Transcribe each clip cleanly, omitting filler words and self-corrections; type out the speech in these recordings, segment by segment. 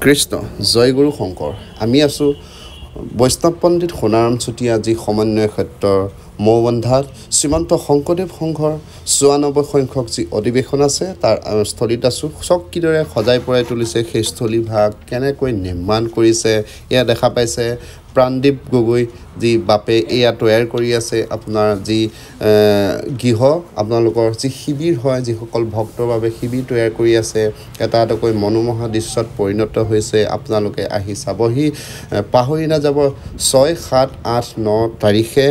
কৃষ্ণ জয় গুৰু শংকৰ আমি আছো বৈষ্ণৱ পণ্ডিত সোণাৰাম চুতীয়া যি সমন্বয় ক্ষেত্ৰৰ মৌবন্ধাত শ্ৰীমন্ত শংকৰদেৱ সংঘৰ ৯৪ সংখ্যক যি অধিৱেশন আছে তাৰ স্থলীত আছো কিদৰে সজাই পৰাই তুলিছে সেই স্থলীভাগ কেনেকৈ নিৰ্মাণ কৰিছে এয়া দেখা পাইছে প্ৰাণদীপ গগৈ যি বাপে এয়া তৈয়াৰ কৰি আছে আপোনাৰ যি গৃহ আপোনালোকৰ যি শিবিৰ হয় যিসকল ভক্তৰ বাবে শিবিৰ তৈয়াৰ কৰি আছে এটা এটাকৈ মনোমোহা দৃশ্যত পৰিণত হৈছে আপোনালোকে আহি চাবহি পাহৰি নাযাব ৬, ৭, ৮, ৯ তাৰিখে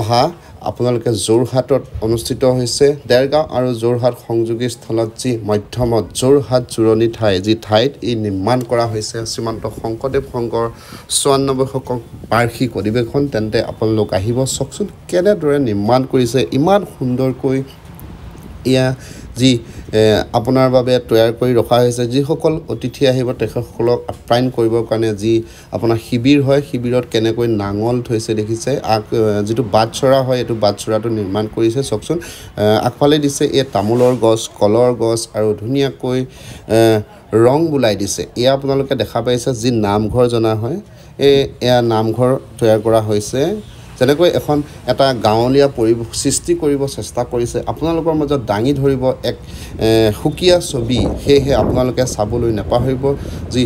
অহা আপোনালোকে যোৰহাটত অনুষ্ঠিত হৈছে দেৰগাঁও আৰু যোৰহাট সংযোগী স্থলত যি মধ্যমত যোৰহাট জোৰণি ঠাই যি ঠাইত এই নিৰ্মাণ কৰা হৈছে শ্ৰীমন্ত শংকৰদেৱ সংঘৰ ৯৪ বাৰ্ষিক অধিৱেশন তেন্তে আপোনালোক আহিব চাওকচোন কেনেদৰে নিৰ্মাণ কৰিছে ইমান সুন্দৰকৈ এয়া যি আপোনাৰ বাবে তৈয়াৰ কৰি ৰখা হৈছে যিসকল অতিথি আহিব তেখেতসকলক আপ্যায়ন কৰিবৰ কাৰণে যি আপোনাৰ শিবিৰ হয় শিবিৰত কেনেকৈ নাঙল থৈছে দেখিছে যিটো বাটচৰা হয় এইটো বাটচৰাটো নিৰ্মাণ কৰিছে চাওকচোন আগফালে দিছে এই তামোলৰ গছ কলৰ গছ আৰু ধুনীয়াকৈ ৰং বুলাই দিছে এয়া আপোনালোকে দেখা পাইছে যি নামঘৰ জনা হয় এয়া নামঘৰ তৈয়াৰ কৰা হৈছে যেনেকৈ এখন এটা গাঁৱলীয়া পৰিৱেশ সৃষ্টি কৰিব চেষ্টা কৰিছে আপোনালোকৰ মাজত দাঙি ধৰিব এক সুকীয়া ছবি সেয়েহে আপোনালোকে চাবলৈ নাপাহৰিব যি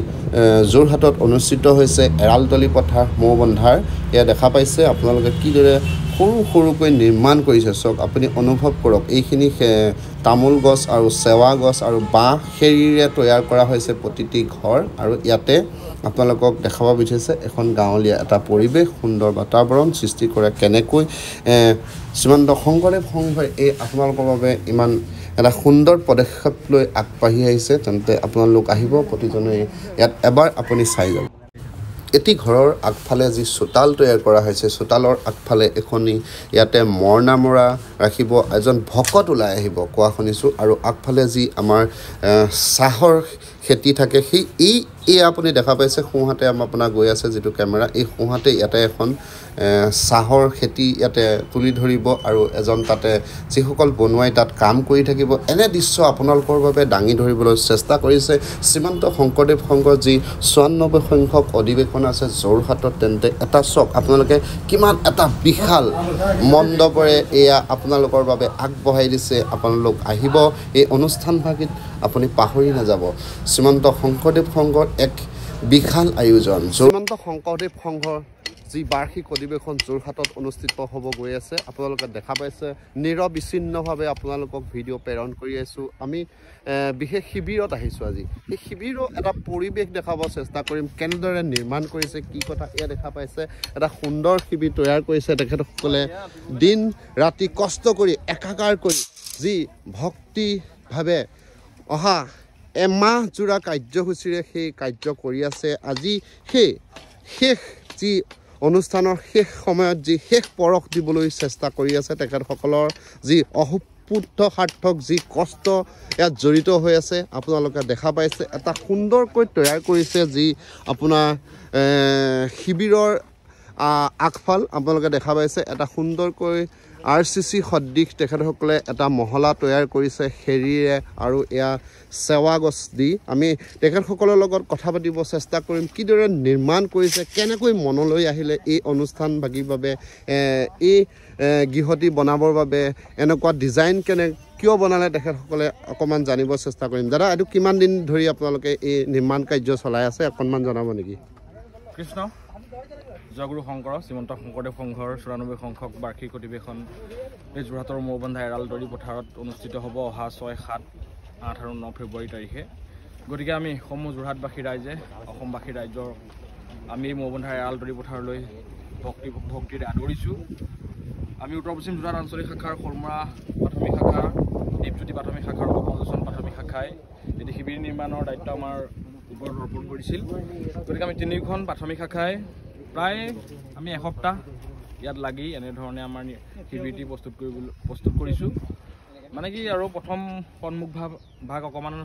যোৰহাটত অনুষ্ঠিত হৈছে এৰালতলী পথাৰ মৌবন্ধাৰ এয়া দেখা পাইছে আপোনালোকে কিদৰে সৰু সৰুকৈ নিৰ্মাণ কৰিছে চাওক আপুনি অনুভৱ কৰক এইখিনি তামোল গছ আৰু চেৱা গছ আৰু বাঁহ খেৰিৰে তৈয়াৰ কৰা হৈছে প্ৰতিটি ঘৰ আৰু ইয়াতে আপোনালোকক দেখাব বিচাৰিছে এখন গাঁৱলীয়া এটা পৰিৱেশ সুন্দৰ বাতাবৰণ সৃষ্টি কৰে কেনেকৈ শ্ৰীমন্ত শংকৰদেৱ সংঘই এই আপোনালোকৰ বাবে ইমান এটা সুন্দৰ পদক্ষেপ লৈ আগবাঢ়ি আহিছে তেন্তে আপোনালোক আহিব প্ৰতিজনে ইয়াত এবাৰ আপুনি চাই যাব এটি ঘৰৰ আগফালে যি চোতাল তৈয়াৰ কৰা হৈছে চোতালৰ আগফালে এখনি ইয়াতে মৰণা ৰাখিব এজন ভকত ওলাই আহিব কোৱা শুনিছোঁ আৰু আগফালে যি আমাৰ চাহৰ খেতি থাকে সেই এই আপুনি দেখা পাইছে সোঁহাতে আপোনাৰ গৈ আছে যিটো কেমেৰা এই সোঁহাতে ইয়াতে এখন চাহৰ খেতি ইয়াতে তুলি ধৰিব আৰু এজন তাতে যিসকল বনুৱাই তাত কাম কৰি থাকিব এনে দৃশ্য আপোনালোকৰ বাবে দাঙি ধৰিবলৈ চেষ্টা কৰিছে শ্ৰীমন্ত শংকৰদেৱ সংঘৰ যি ৯৪ সংখ্যক অধিৱেশন আছে যোৰহাটত তেন্তে এটা চক আপোনালোকে কিমান এটা বিশাল মণ্ডপৰে এয়া আপোনালোকৰ বাবে আগবঢ়াই দিছে আপোনালোক আহিব এই অনুষ্ঠানভাগিত আপুনি পাহৰি নাযাব শ্ৰীমন্ত শংকৰদেৱ সংঘৰ এক বিশাল আয়োজন শ্ৰীমন্ত শংকৰদেৱ সংঘৰ যি বাৰ্ষিক অধিৱেশন যোৰহাটত অনুষ্ঠিত হ'ব গৈ আছে আপোনালোকে দেখা পাইছে নিৰবিচ্ছিন্নভাৱে আপোনালোকক ভিডিঅ' প্ৰেৰণ কৰি আছোঁ আমি বিশেষ শিবিৰত আহিছোঁ আজি এই শিবিৰৰ এটা পৰিৱেশ দেখাব চেষ্টা কৰিম কেনেদৰে নিৰ্মাণ কৰিছে কি কথা এয়া দেখা পাইছে এটা সুন্দৰ শিবিৰ তৈয়াৰ কৰিছে তেখেতসকলে দিন ৰাতি কষ্ট কৰি একাকাৰ কৰি যি ভক্তিভাৱে অহা এমাহ জোৰা কাৰ্যসূচীৰে সেই কাৰ্য কৰি আছে আজি সেই শেষ যি অনুষ্ঠানৰ শেষ সময়ত যি শেষ পৰশ দিবলৈ চেষ্টা কৰি আছে তেখেতসকলৰ যি অসুপুত্ৰ সাৰ্থক যি কষ্ট ইয়াত জড়িত হৈ আছে আপোনালোকে দেখা পাইছে এটা সুন্দৰকৈ তৈয়াৰ কৰিছে যি আপোনাৰ শিবিৰৰ আগফাল আপোনালোকে দেখা পাইছে এটা সুন্দৰকৈ RCC সদৃশ তেখেতসকলে এটা মহলা তৈয়াৰ কৰিছে খেৰিৰে আৰু এয়া চেৱা গছ দি আমি তেখেতসকলৰ লগত কথা পাতিব চেষ্টা কৰিম কিদৰে নিৰ্মাণ কৰিছে কেনেকৈ মনলৈ আহিলে এই অনুষ্ঠানভাগীৰ বাবে এই গৃহটি বনাবৰ বাবে এনেকুৱা ডিজাইন কিয় বনালে তেখেতসকলে অকণমান জানিব চেষ্টা কৰিম দাদা এইটো কিমান দিন ধৰি আপোনালোকে এই নিৰ্মাণ কাৰ্য চলাই আছে অকণমান জনাব নেকি কৃষ্ণ জয়গুৰু শংকৰ শ্ৰীমন্ত শংকৰদেৱ সংঘৰ ৯৪ সংখ্যক বাৰ্ষিক অধিৱেশন এই যোৰহাটৰ মৌবন্ধা এৰালতলী পথাৰত অনুষ্ঠিত হ'ব অহা ৬, ৭, ৮ আৰু ৯ ফেব্ৰুৱাৰী তাৰিখে গতিকে আমি সমূহ যোৰহাটবাসী ৰাইজে অসমবাসী ৰাইজৰ আমি মৌবন্ধা এৰালতলী পথাৰলৈ ভক্তিৰে আদৰিছোঁ আমি উত্তৰ পশ্চিম যোৰহাট আঞ্চলিক শাখাৰ শলমৰা প্ৰাথমিক শাখা দীপজ্যোতি প্ৰাথমিক শাখাৰ কমললোচন প্ৰাথমিক শাখাই এটি শিবিৰ নিৰ্মাণৰ দায়িত্ব আমাৰ ওপৰত অৰ্পণ কৰিছিল গতিকে আমি ৩খন প্ৰাথমিক শাখাই প্ৰায় আমি এসপ্তাহ ইয়াত লাগি এনেধৰণে আমাৰ শিবিৰটি প্ৰস্তুত কৰিছোঁ মানে কি আৰু প্ৰথম সন্মুখ ভাগ অকণমান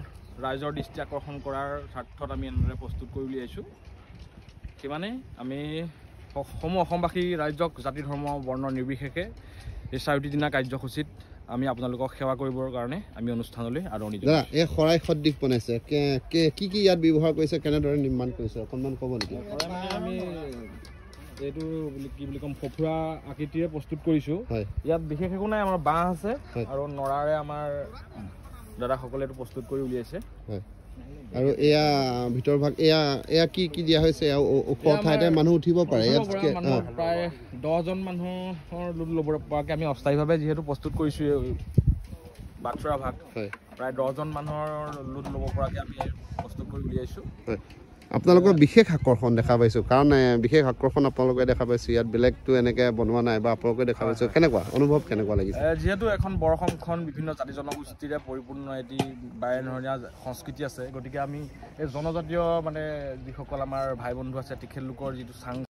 ৰাইজৰ দৃষ্টি আকৰ্ষণ কৰাৰ স্বাৰ্থত আমি এনেদৰে প্ৰস্তুত কৰি উলিয়াইছোঁ সিমানেই আমি সমূহ অসমবাসী ৰাইজক জাতি ধৰ্ম বৰ্ণ নিৰ্বিশেষে এই ৪টি দিনা কাৰ্যসূচীত আমি আপোনালোকক সেৱা কৰিবৰ কাৰণে আমি অনুষ্ঠানলৈ আদৰণি দাদা জনাইছোঁ। এই শৰাই সদৃশ বনাইছে কি ইয়াত ব্যৱহাৰ কৰিছে কেনেদৰে নিৰ্মাণ কৰিছে অকণমান ক'ব নেকি আমি এইটো কি বুলি ক'ম ফফুৰা আকৃতিৰে প্ৰস্তুত কৰিছোঁ। হয় ইয়াত বিশেষ একো নাই, আমাৰ বাঁহ আছে হয়। আৰু নৰাৰে আমাৰ দাদাসকলে এইটো প্ৰস্তুত কৰি উলিয়াইছে। হয় আৰু এয়া ভিতৰ ভাগ এয়া কি দিয়া হৈছে ওখ ঠাইতে মানুহ উঠিব পাৰে ইয়াত প্ৰায় 10জন মানুহৰ লোড ল'ব পৰাকৈ আমি অস্থায়ীভাৱে যিহেতু প্ৰস্তুত কৰিছোঁ বাটচৰা ভাগ হয় প্ৰায় 10জন মানুহৰ লোড ল'ব পৰাকৈ আমি প্ৰস্তুত কৰি উলিয়াইছোঁ। হয় আপোনালোকৰ বিশেষ আকৰ্ষণ দেখা পাইছোঁ কাৰণ বিশেষ আকৰ্ষণ আপোনালোকে দেখা পাইছোঁ ইয়াত বেলেগটো এনেকৈ বনোৱা নাই বা আপোনালোকে দেখা পাইছোঁ কেনেকুৱা অনুভৱ কেনেকুৱা লাগিছে যিহেতু এখন বৰঅসমখন বিভিন্ন জাতি জনগোষ্ঠীৰে পৰিপূৰ্ণ এটি বাৰেধৰণীয়া সংস্কৃতি আছে, গতিকে আমি এই জনজাতীয় মানে যিসকল আমাৰ ভাই বন্ধু আছে তেখেতলোকৰ যিটো চাং